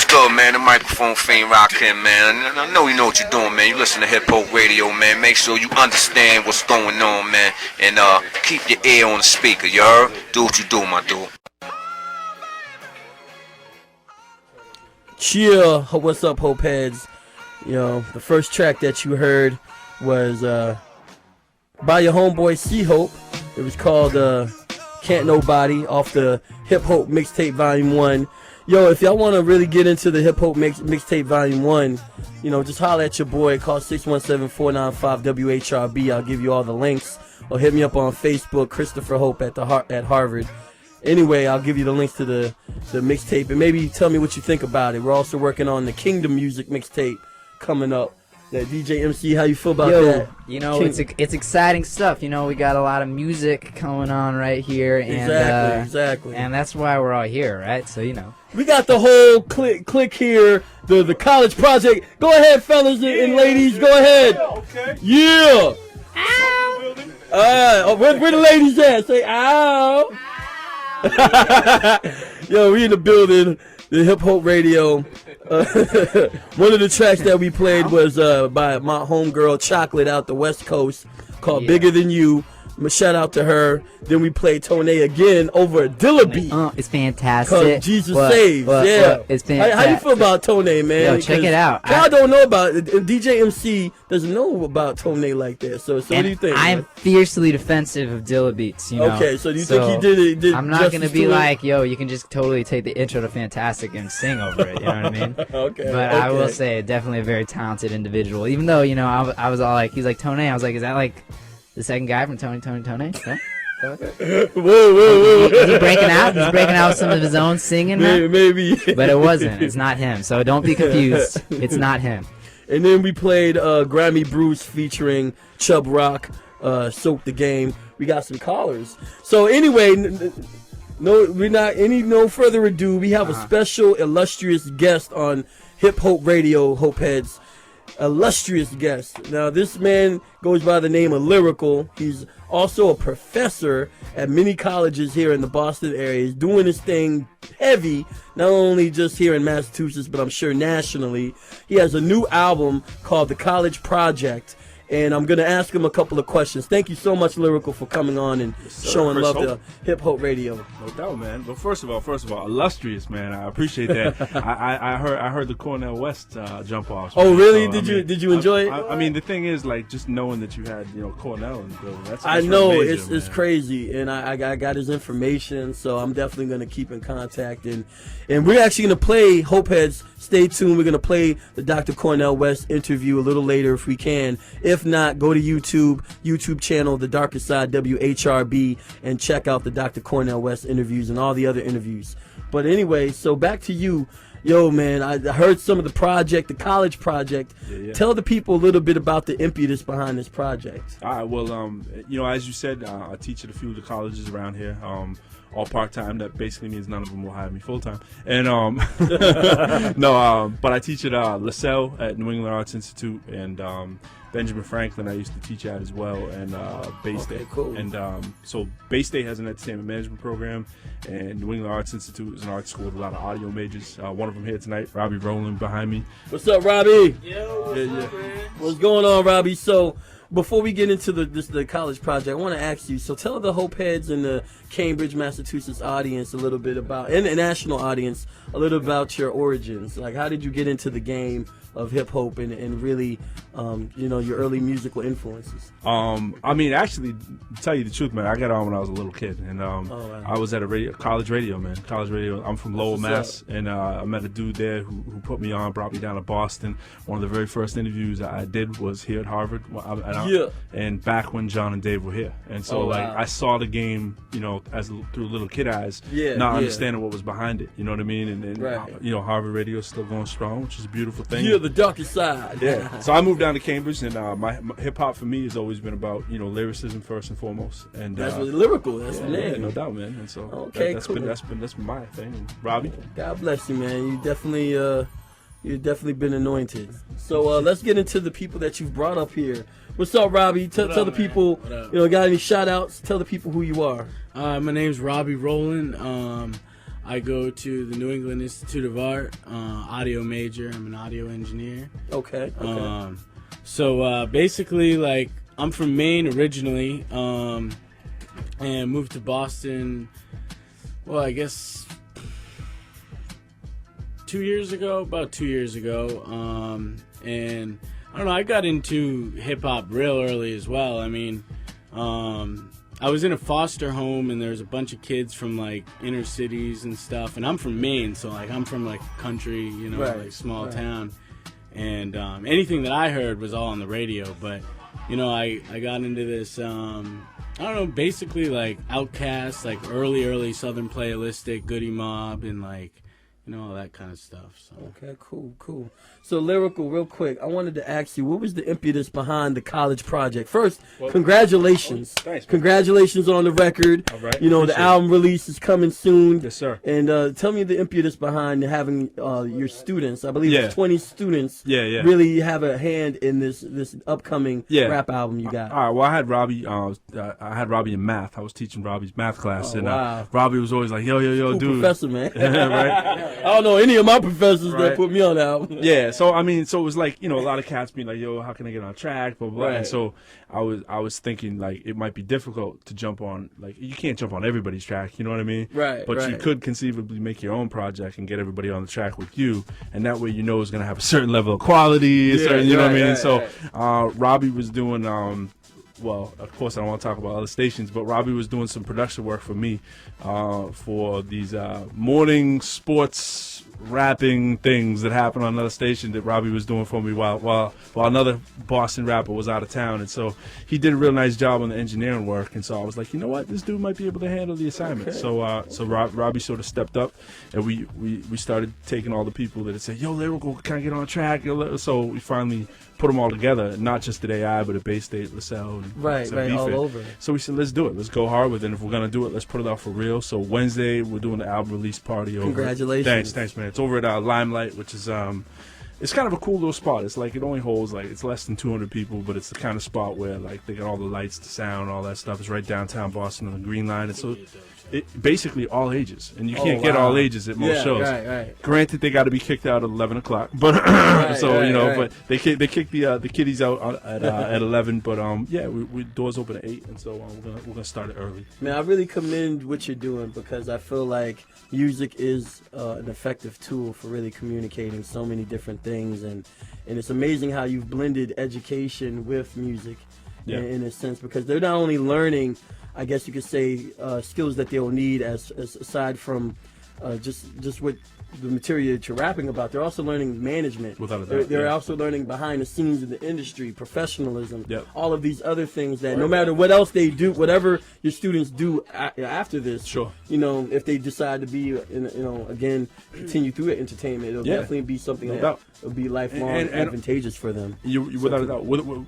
what's good, man? The microphone fiend rockin', man. I know you know what you're doing, man. You listen to Hip Hop Radio, man. Make sure you understand what's going on, man. And keep your ear on the speaker, you heard? Do what you do, my dude. Chill. What's up, Hope Heads? You know, the first track that you heard was by your homeboy C.HOPE. It was called Can't Nobody off the Hip Hop Mixtape Volume 1. Yo, if y'all want to really get into the Hip Hop Mixtape Volume 1, you know, just holler at your boy. Call 617-495-WHRB. I'll give you all the links. Or hit me up on Facebook, Christopher Hope at Harvard. Anyway, I'll give you the links to the mixtape. And maybe tell me what you think about it. We're also working on the Kingdom Music mixtape coming up. That DJ MC, how you feel about that? You know, it's exciting stuff. You know, we got a lot of music going on right here, and exactly, and that's why we're all here, right? So you know, we got the whole click here, the college project. Go ahead, fellas and ladies, go ahead. Okay. Yeah. Ow. Where the ladies at? Say ow. Yo, we in the building. The Hip Hop Radio. One of the tracks that we played was by my homegirl Chocolate out the West Coast called Bigger Than You. Shout out to her. Then we played Tone again over a Dilla beat. It's fantastic. Jesus Saves. It's fantastic. How you feel about Tone, man? Yo, check it out. I don't know about it. DJ MC doesn't know about Tone like that. So what do you think? I'm fiercely defensive of Dilla beats. You know? Okay, so do you think he did I'm not gonna be like, yo, you can just totally take the intro to Fantastic and sing over it. You know what I mean? Okay. But I will say, definitely a very talented individual. Even though, you know, I was all like, he's like Tone. I was like, is that like the second guy from Tony? No? Whoa. Is he breaking out? He's breaking out with some of his own singing now? Maybe. But it wasn't. It's not him. So don't be confused. It's not him. And then we played Grammy Bruce featuring Chubb Rock, Soak the Game. We got some callers. So anyway, no further ado. We have a special illustrious guest on Hip Hop Radio, Hope Heads. Illustrious guest. Now, this man goes by the name of Lyrical. He's also a professor at many colleges here in the Boston area. He's doing his thing heavy, not only just here in Massachusetts, but I'm sure nationally. He has a new album called The College Project, and I'm going to ask him a couple of questions. Thank you so much, Lyrical, for coming on and showing love to Hip Hop Radio. No doubt, man. But first of all, illustrious, man. I appreciate that. I heard the Cornell West jump off. Oh, really? So, did you enjoy it? I mean, the thing is, like, just knowing that you had, you know, Cornell in the building. That's I know major, it's crazy, and I got his information, so I'm definitely going to keep in contact. And we're actually going to play Hope Heads. Stay tuned. We're going to play the Dr. Cornell West interview a little later if we can. If not, go to YouTube channel, The Darker Side WHRB, and check out the Dr. Cornell West interviews and all the other interviews. But anyway, so back to you. Yo, man, I heard some of the college project. Yeah. Tell the people a little bit about the impetus behind this project. All right, well, you know, as you said, I teach at a few of the colleges around here. All part-time. That basically means none of them will hire me full-time. And but I teach at LaSalle at New England Arts Institute, and Benjamin Franklin I used to teach at as well, and Bay State. Cool. And so Bay State has an entertainment management program, and New England Arts Institute is an art school with a lot of audio majors. One of them here tonight, Robbie Rowland behind me. What's up, Robbie? Yo, What's going on, Robbie? So before we get into the college project, I want to ask you, so tell the Hope Heads and the Cambridge, Massachusetts audience a little bit about, and the national audience, a little about your origins. Like, how did you get into the game of hip hop and really, you know, your early musical influences? I mean, actually, to tell you the truth, man, I got on when I was a little kid, and I was at college radio, man. College radio. I'm from Lowell, Mass, and I met a dude there who put me on, brought me down to Boston. One of the very first interviews I did was here at Harvard, and back when John and Dave were here, and so I saw the game, you know, through little kid eyes, not understanding what was behind it. You know what I mean? And you know, Harvard radio is still going strong, which is a beautiful thing. Yeah, the darker side. Yeah. So I moved down to Cambridge, and my hip hop for me has always been about, you know, lyricism first and foremost. And that's really lyrical. That's the name. Yeah, no doubt, man. And so that's cool. been my thing. And Robbie, God bless you, man. You definitely you've definitely been anointed. So let's get into the people that you've brought up here. What's up, Robbie? Tell the people, you know, got any shout outs? Tell the people who you are. My name's Robbie Rowland. I go to the New England Institute of Art, audio major. I'm an audio engineer. Okay. So basically, like, I'm from Maine originally, and moved to Boston, well, I guess about 2 years ago. And I don't know, I got into hip-hop real early as well. I mean, I was in a foster home, and there was a bunch of kids from, like, inner cities and stuff. And I'm from Maine, so, like, I'm from, like, country, you know, like, small town. And anything that I heard was all on the radio. But, you know, I got into this, I don't know, basically, like, Outkast, like, early Southern Playalistic, Goody Mob, and, like, you know, all that kind of stuff. So. Okay, cool. So, Lyrical, real quick, I wanted to ask you, what was the impetus behind the college project? First, congratulations. Thanks, man. Congratulations on the record. All right. You know, the album release is coming soon. Yes, sir. And tell me the impetus behind having your students, I believe it's 20 students, really have a hand in this upcoming rap album you got. All right, well, I had Robbie in math. I was teaching Robbie's math class, and Robbie was always like, yo, cool dude. Professor, man. Right? I don't know any of my professors that put me on the album. Yeah, so I mean, so it was like, you know, a lot of cats being like, yo, how can I get on track, blah, blah, blah. And so I was thinking, like, it might be difficult to jump on, like, you can't jump on everybody's track, you know what I mean? But you could conceivably make your own project and get everybody on the track with you, and that way you know it's going to have a certain level of quality, you know what I mean? So Robbie was doing, well, of course, I don't want to talk about other stations, but Robbie was doing some production work for me for these morning sports rapping things that happen on another station that Robbie was doing for me while another Boston rapper was out of town. And so he did a real nice job on the engineering work. And so I was like, you know what, this dude might be able to handle the assignment. Okay. So Robbie sort of stepped up, and we started taking all the people that had said, yo, Lyrical, can I get on track? So we finally put them all together, not just at AI, but at Bay State, LaSalle, and all over. So we said, let's do it. Let's go hard with it. And if we're going to do it, let's put it out for real. So Wednesday, we're doing the album release party over. Congratulations. Thanks, man. It's over at Limelight, which is, it's kind of a cool little spot. It's like, it only holds, like, it's less than 200 people, but it's the kind of spot where, like, they got all the lights, the sound, all that stuff. It's right downtown Boston on the Green Line. And so it basically all ages, and you can't get all ages at most shows. Right. Granted, they got to be kicked out at 11 o'clock, but but they kick the kiddies out at 11. But we doors open at 8, and so we're gonna start it early. Man, I really commend what you're doing, because I feel like music is an effective tool for really communicating so many different things, and it's amazing how you've blended education with music in a sense, because they're not only learning, I guess you could say, skills that they'll need as aside from just what the material that you're rapping about. They're also learning management. Without a doubt, they're also learning behind the scenes of the industry, professionalism, all of these other things that no matter what else they do, whatever your students do after this, you know, if they decide to be, again, continue through entertainment, it'll definitely be something that will be lifelong and advantageous for them. Without a doubt.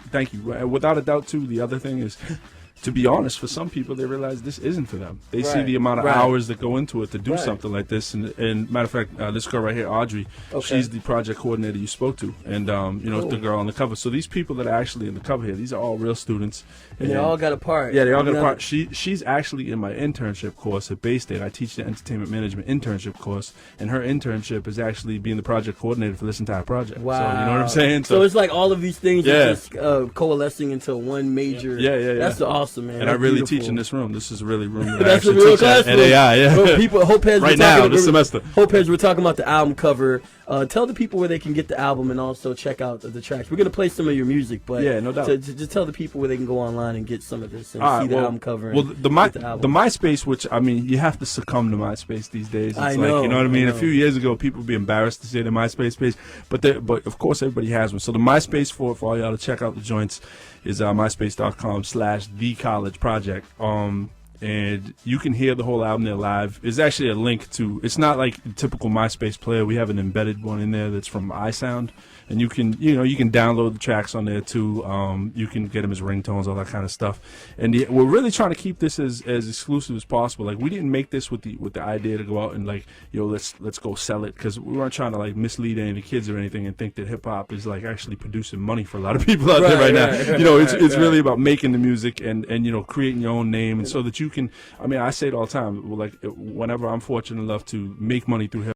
Thank you. Without a doubt, too, the other thing is, to be honest, for some people, they realize this isn't for them. They see the amount of hours that go into it to do something like this. And matter of fact, this girl right here, Audrey, she's the project coordinator you spoke to, and the girl on the cover. So these people that are actually in the cover here, these are all real students, and they all got a part. Yeah, they all got a part. She's actually in my internship course at Bay State. I teach the entertainment management internship course, and her internship is actually being the project coordinator for this entire project. Wow. So you know what I'm saying? So it's like all of these things are just coalescing into one major. That's awesome. Man. And I really teach in this room. This is really room that That's I a real classroom. at AI. Well, people, Hope Heads, right now, this semester. Hope Heads, we're talking about the album cover. Tell the people where they can get the album and also check out the tracks. We're going to play some of your music, but no doubt. Just tell the people where they can go online and get some of this and see the album cover. Well, the MySpace, which, I mean, you have to succumb to MySpace these days. It's I know, you know what I mean? know. A few years ago, people would be embarrassed to say their MySpace page, but of course everybody has one. So the MySpace for all y'all to check out the joints is myspace.com/thecollegeproject. And you can hear the whole album there live. There's actually a link to, it's not like the typical MySpace player. We have an embedded one in there that's from iSound. And you can download the tracks on there too. You can get them as ringtones, all that kind of stuff. And we're really trying to keep this as exclusive as possible. Like, we didn't make this with the idea to go out and like, let's go sell it, because we weren't trying to like mislead any of the kids or anything and think that hip hop is like actually producing money for a lot of people out there right now. It's really about making the music and creating your own name, and so that you can. I mean, I say it all the time. Like whenever I'm fortunate enough to make money through hip